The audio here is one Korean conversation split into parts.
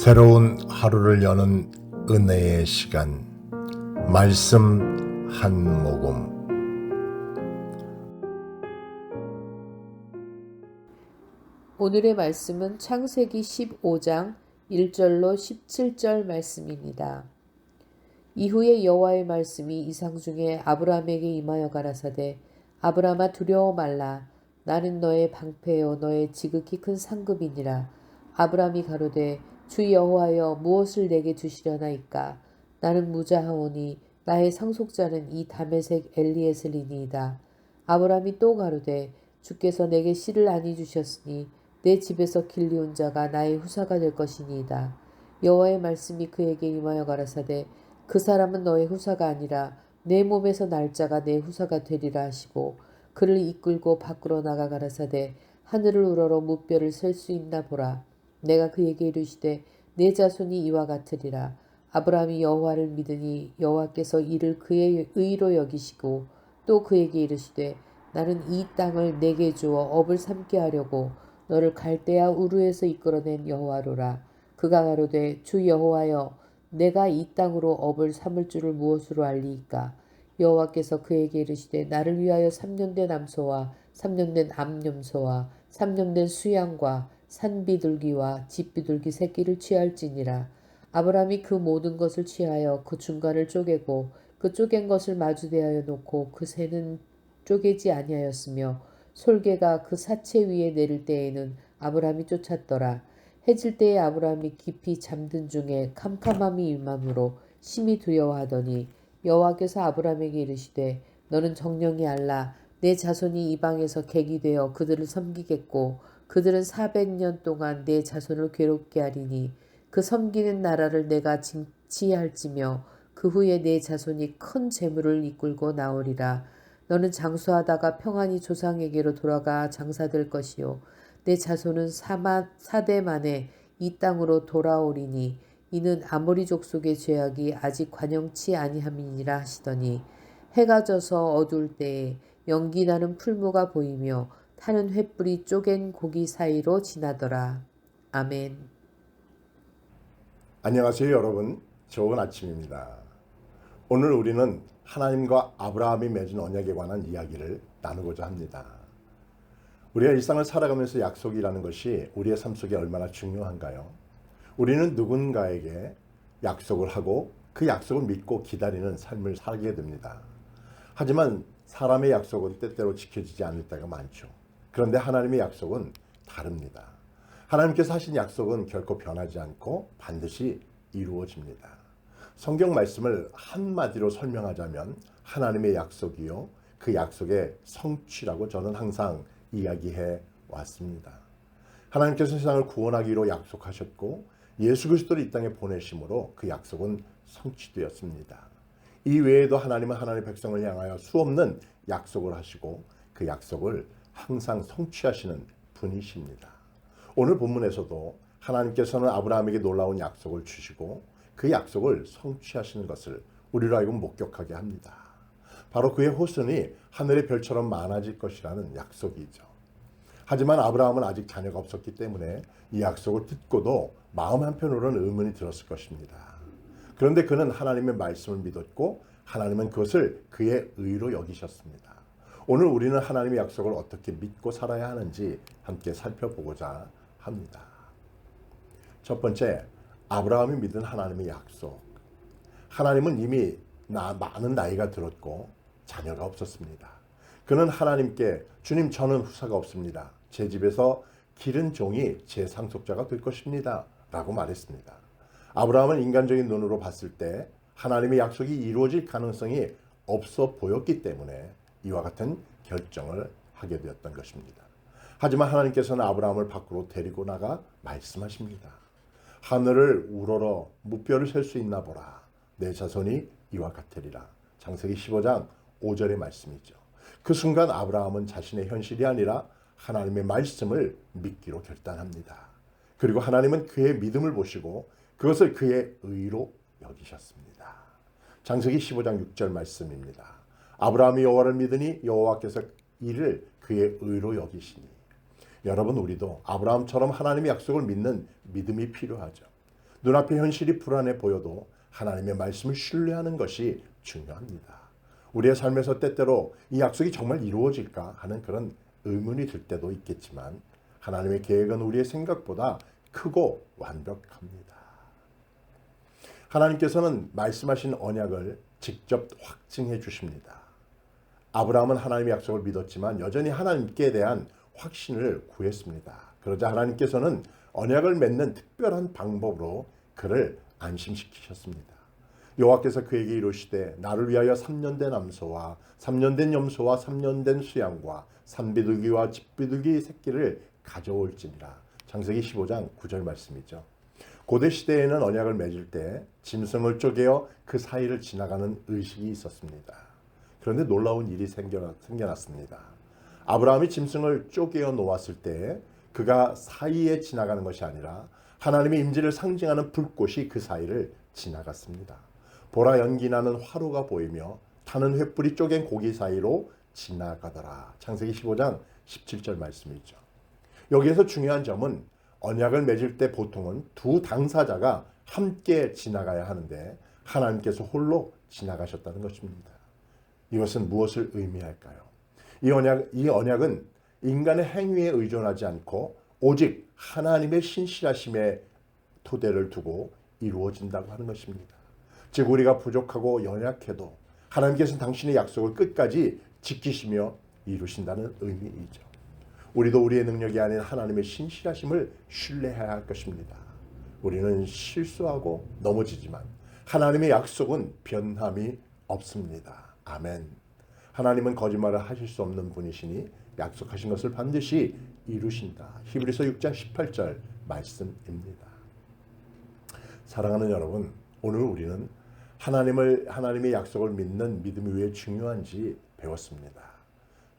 새로운 하루를 여는 은혜의 시간, 말씀 한 모금. 오늘의 말씀은 창세기 15장 1절로 17절 말씀입니다. 이후에 여호와의 말씀이 이상 중에 아브라함에게 임하여 가라사대, 아브라함아 두려워 말라. 나는 너의 방패요 너의 지극히 큰 상급이니라. 아브라함이 가로되, 주 여호와여, 무엇을 내게 주시려나이까? 나는 무자하오니 나의 상속자는 이 다메섹 엘리에셀이니이다. 아브라함이 또 가로되, 주께서 내게 씨를 아니 주셨으니 내 집에서 길리온 자가 나의 후사가 될 것이니이다. 여호와의 말씀이 그에게 임하여 가라사대, 그 사람은 너의 후사가 아니라 내 몸에서 날 자가 내 후사가 되리라 하시고, 그를 이끌고 밖으로 나가 가라사대, 하늘을 우러러 무뼈를 셀 수 있나 보라. 내가 그에게 이르시되 내 자손이 이와 같으리라. 아브라함이 여호와를 믿으니 여호와께서 이를 그의 의로 여기시고, 또 그에게 이르시되 나는 이 땅을 내게 주어 업을 삼게 하려고 너를 갈대아 우르에서 이끌어낸 여호와로라. 그가 가로되, 주 여호와여, 내가 이 땅으로 업을 삼을 줄을 무엇으로 알리이까? 여호와께서 그에게 이르시되 나를 위하여 3년 된 암소와 3년 된 암염소와 3년 된 수양과 산비둘기와 집비둘기 새끼를 취할지니라. 아브라함이 그 모든 것을 취하여 그 중간을 쪼개고 그 쪼갠 것을 마주대하여 놓고 그 새는 쪼개지 아니하였으며, 솔개가 그 사체 위에 내릴 때에는 아브라함이 쫓았더라. 해질 때에 아브라함이 깊이 잠든 중에 캄캄함이 임함으로 심히 두려워하더니, 여호와께서 아브라함에게 이르시되 너는 정령이 알라. 내 자손이 이방에서 객이 되어 그들을 섬기겠고 그들은 400년 동안 내 자손을 괴롭게 하리니, 그 섬기는 나라를 내가 징치할지며 그 후에 내 자손이 큰 재물을 이끌고 나오리라. 너는 장수하다가 평안히 조상에게로 돌아가 장사될 것이요 내 자손은 4대 만에 이 땅으로 돌아오리니, 이는 아모리 족속의 죄악이 아직 관영치 아니함이니라 하시더니, 해가 져서 어두울 때에 연기 나는 풀무가 보이며 타는 횃불이 쪼갠 고기 사이로 지나더라. 아멘. 안녕하세요 여러분, 좋은 아침입니다. 오늘 우리는 하나님과 아브라함이 맺은 언약에 관한 이야기를 나누고자 합니다. 우리가 일상을 살아가면서 약속이라는 것이 우리의 삶 속에 얼마나 중요한가요? 우리는 누군가에게 약속을 하고 그 약속을 믿고 기다리는 삶을 살게 됩니다. 하지만 사람의 약속은 때때로 지켜지지 않을 때가 많죠. 그런데 하나님의 약속은 다릅니다. 하나님께서 하신 약속은 결코 변하지 않고 반드시 이루어집니다. 성경 말씀을 한마디로 설명하자면 하나님의 약속이요, 그 약속의 성취라고 저는 항상 이야기해 왔습니다. 하나님께서 세상을 구원하기로 약속하셨고 예수 그리스도를 이 땅에 보내심으로 그 약속은 성취되었습니다. 이 외에도 하나님은 하나님의 백성을 향하여 수없는 약속을 하시고 그 약속을 항상 성취하시는 분이십니다. 오늘 본문에서도 하나님께서는 아브라함에게 놀라운 약속을 주시고 그 약속을 성취하시는 것을 우리로 하여금 목격하게 합니다. 바로 그의 후손이 하늘의 별처럼 많아질 것이라는 약속이죠. 하지만 아브라함은 아직 자녀가 없었기 때문에 이 약속을 듣고도 마음 한편으로는 의문이 들었을 것입니다. 그런데 그는 하나님의 말씀을 믿었고 하나님은 그것을 그의 의로 여기셨습니다. 오늘 우리는 하나님의 약속을 어떻게 믿고 살아야 하는지 함께 살펴보고자 합니다. 첫 번째, 아브라함이 믿은 하나님의 약속. 하나님은 이미 많은 나이가 들었고 자녀가 없었습니다. 그는 하나님께, 주님, 저는 후사가 없습니다. 제 집에서 기른 종이 제 상속자가 될 것입니다 라고 말했습니다. 아브라함은 인간적인 눈으로 봤을 때 하나님의 약속이 이루어질 가능성이 없어 보였기 때문에 이와 같은 결정을 하게 되었던 것입니다. 하지만 하나님께서는 아브라함을 밖으로 데리고 나가 말씀하십니다. 하늘을 우러러 무뼈를 셀 수 있나 보라. 내 자손이 이와 같으리라. 창세기 15장 5절의 말씀이죠. 그 순간 아브라함은 자신의 현실이 아니라 하나님의 말씀을 믿기로 결단합니다. 그리고 하나님은 그의 믿음을 보시고 그것을 그의 의로 여기셨습니다. 창세기 15장 6절 말씀입니다. 아브라함이 여호와를 믿으니 여호와께서 이를 그의 의로 여기시니. 여러분, 우리도 아브라함처럼 하나님의 약속을 믿는 믿음이 필요하죠. 눈앞의 현실이 불안해 보여도 하나님의 말씀을 신뢰하는 것이 중요합니다. 우리의 삶에서 때때로 이 약속이 정말 이루어질까 하는 그런 의문이 들 때도 있겠지만 하나님의 계획은 우리의 생각보다 크고 완벽합니다. 하나님께서는 말씀하신 언약을 직접 확증해 주십니다. 아브라함은 하나님의 약속을 믿었지만 여전히 하나님께 대한 확신을 구했습니다. 그러자 하나님께서는 언약을 맺는 특별한 방법으로 그를 안심시키셨습니다. 여호와께서 그에게 이르시되 나를 위하여 3년 된 암소와 3년 된 염소와 3년 된 수양과 산비둘기와 집비둘기 새끼를 가져올지니라. 창세기 15장 9절 말씀이죠. 고대 시대에는 언약을 맺을 때 짐승을 쪼개어 그 사이를 지나가는 의식이 있었습니다. 그런데 놀라운 일이 생겨났습니다. 아브라함이 짐승을 쪼개어 놓았을 때 그가 사이에 지나가는 것이 아니라 하나님의 임재를 상징하는 불꽃이 그 사이를 지나갔습니다. 보라 연기 나는 화로가 보이며 타는 횃불이 쪼갠 고기 사이로 지나가더라. 창세기 15장 17절 말씀이죠. 여기에서 중요한 점은 언약을 맺을 때 보통은 두 당사자가 함께 지나가야 하는데 하나님께서 홀로 지나가셨다는 것입니다. 이것은 무엇을 의미할까요? 이 언약은 인간의 행위에 의존하지 않고 오직 하나님의 신실하심에 토대를 두고 이루어진다고 하는 것입니다. 즉 우리가 부족하고 연약해도 하나님께서는 당신의 약속을 끝까지 지키시며 이루신다는 의미이죠. 우리도 우리의 능력이 아닌 하나님의 신실하심을 신뢰해야 할 것입니다. 우리는 실수하고 넘어지지만 하나님의 약속은 변함이 없습니다. 아멘. 하나님은 거짓말을 하실 수 없는 분이시니 약속하신 것을 반드시 이루신다. 히브리서 6장 18절 말씀입니다. 사랑하는 여러분, 오늘 우리는 하나님의 약속을 믿는 믿음이 왜 중요한지 배웠습니다.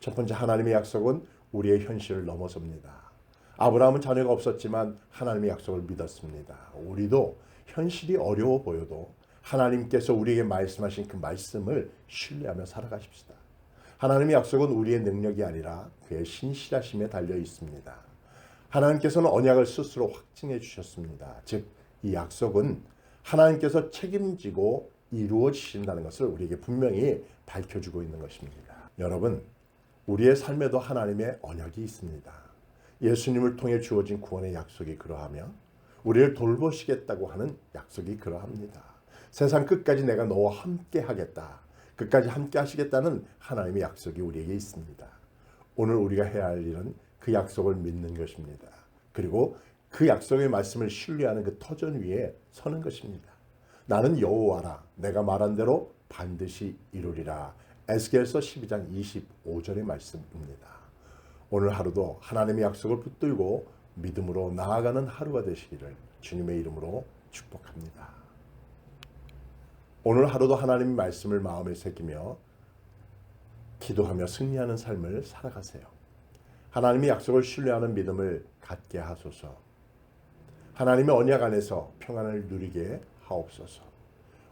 첫 번째, 하나님의 약속은 우리의 현실을 넘어섭니다. 아브라함은 자녀가 없었지만 하나님의 약속을 믿었습니다. 우리도 현실이 어려워 보여도 하나님께서 우리에게 말씀하신 그 말씀을 신뢰하며 살아가십시다. 하나님의 약속은 우리의 능력이 아니라 그의 신실하심에 달려 있습니다. 하나님께서는 언약을 스스로 확증해 주셨습니다. 즉, 이 약속은 하나님께서 책임지고 이루어지신다는 것을 우리에게 분명히 밝혀주고 있는 것입니다. 여러분, 우리의 삶에도 하나님의 언약이 있습니다. 예수님을 통해 주어진 구원의 약속이 그러하며 우리를 돌보시겠다고 하는 약속이 그러합니다. 세상 끝까지 내가 너와 함께 하겠다. 끝까지 함께 하시겠다는 하나님의 약속이 우리에게 있습니다. 오늘 우리가 해야 할 일은 그 약속을 믿는 것입니다. 그리고 그 약속의 말씀을 신뢰하는 그 터전 위에 서는 것입니다. 나는 여호와라. 내가 말한 대로 반드시 이루리라. 에스겔서 12장 25절의 말씀입니다. 오늘 하루도 하나님의 약속을 붙들고 믿음으로 나아가는 하루가 되시기를 주님의 이름으로 축복합니다. 오늘 하루도 하나님의 말씀을 마음에 새기며 기도하며 승리하는 삶을 살아가세요. 하나님의 약속을 신뢰하는 믿음을 갖게 하소서. 하나님의 언약 안에서 평안을 누리게 하옵소서.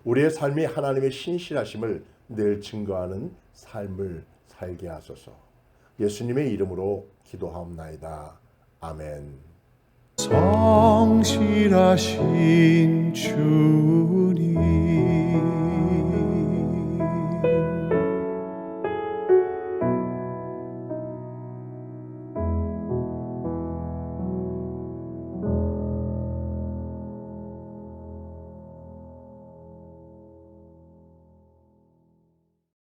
우리의 삶이 하나님의 신실하심을 늘 증거하는 삶을 살게 하소서. 예수님의 이름으로 기도하옵나이다. 아멘. 성실하신 주님